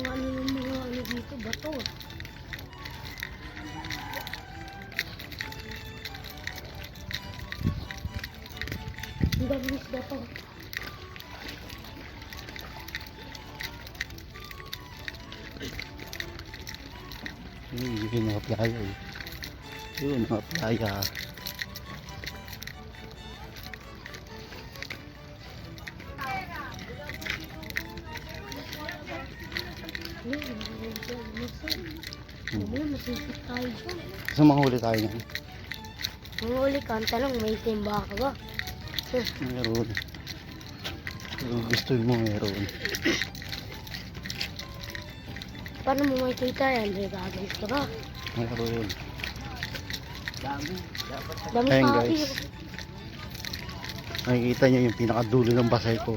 mga ano dito, bato. Ang daming isda to. Yun mga playa eh. Yun mga playa. Masipit tayo dyan. So manghuli tayo niyan. Manghuli ka, ang tanong, may timba ka ba? Meron. Kung gusto mo meron. Paano mo makikita yan? May gagawin ka ba? Meron. Dami Ayan pa guys. Makikita niyo yung pinakadulo ng basay ko.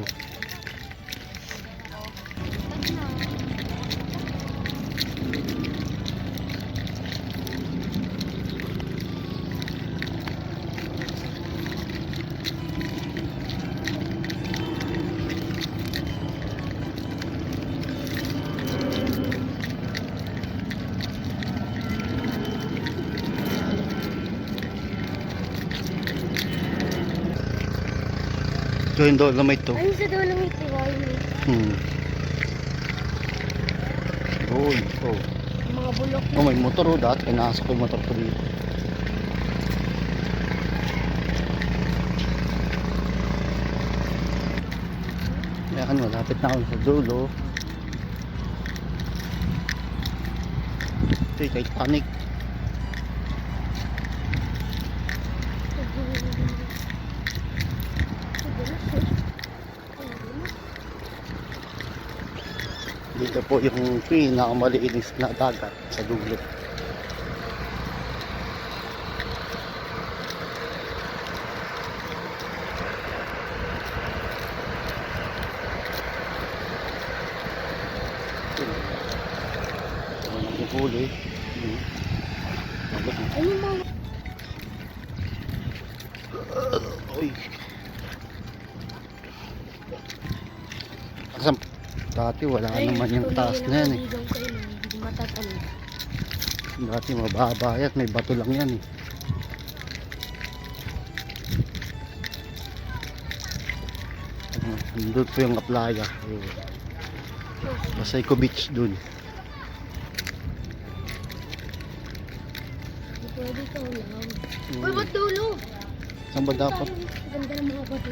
So yung dolomite to. Ayun sa Dolomite, Hmm. Doon. Oh. mga bulok. Oh, may motor oh. Dati pinasok ko yung motor ko dito. Yan, malapit na ako sa dulo. Ito yung Titanic. Dito po yung pinakamalinis na dagat sa dulo. Huli. Ayun mga... Uy. Kasam. Dati wala naman yung taas na yan eh. Hindi matatanong. Dati mababa yan. May bato lang yan eh. Doon po yung playa. Pasayco Beach doon. Pwede ka ulam. Uy, ba't dulo? Saan ba dapat? Ganda ng mga bato.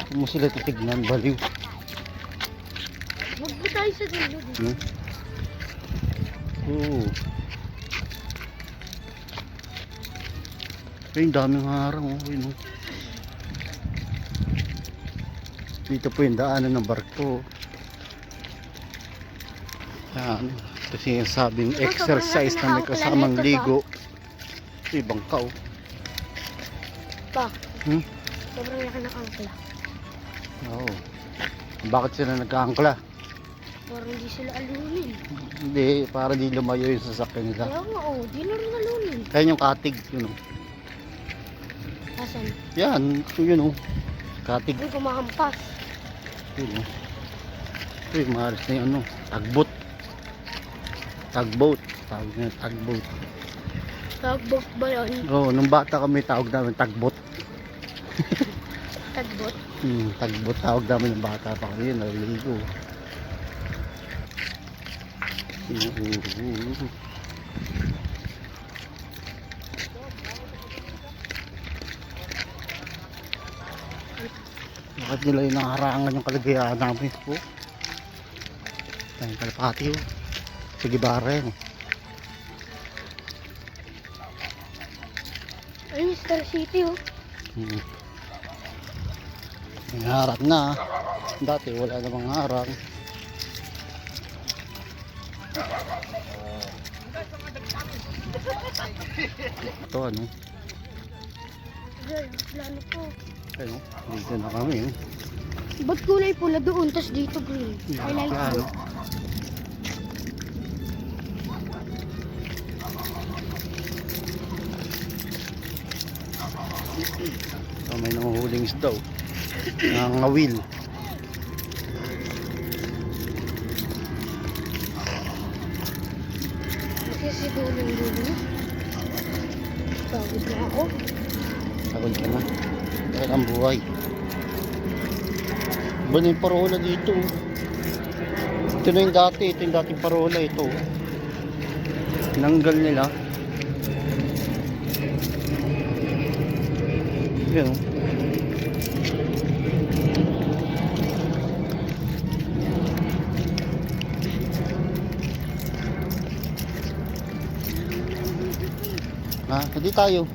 Kung mo sila titignan, baliw. Huwag ba tayo sa dulo? Hmm? Oo. Yung daming harang oh. Yun, oh. Dito po yung daanan ng barko. Yan. Kasi yung sabing exercise na may kasamang ligo. Ito yung bangka oh. Pa, Hmm? sobrang laki ng angkla. Oo. Bakit sila nagkaangkla? Parang hindi sila alunin. Hindi, para di lumayo yung sasakyan nila. Kaya nga, oh, di na rin alunin. Kaya yung katig, yun oh. Asan? Yan, yun oh. Katig. Uy, kumahampas. Yun oh. Ito yung mahalis na yung ano, tagbot. Tagboat. Tawag na tagboat. Tagbot ba yun? Oo, nung bata kami tawag namin tagbot. Tagbot? Tagbot tawag namin ng bata pa kami. Yun, naliligo. Bakit nila yung nakaharangan yung kaligayahan namin po? Tayong kalapati oh. Sige bare yan. Ayun, Star City, oh. May harang na. Dati wala namang harang. Ito ano? Plano po. Ayun, dito na kami. Ba't kulay pula doon, tas dito green? I like Plano. it. So, may nanguhuling isda oh. Nangangawil. Kasi dulo na. Pagod na ako. Takot ka na. Takot ang buhay. Iba na yung parola dito oh. Ito na yung dati. Ito yung dating parola ito oh. Tinanggal nila. Yan oh. Hindi tayo.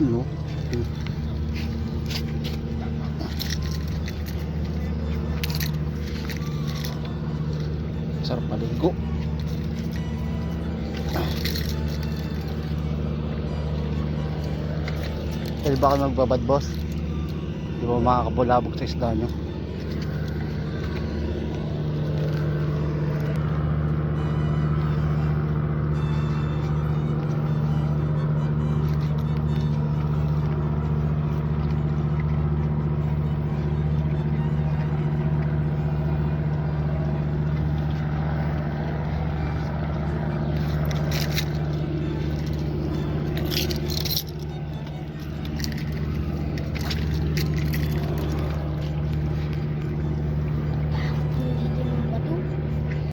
No. Sarap maligo. Pwede ba ka magbabad boss? Di ba makakabulabog sa isla nyo?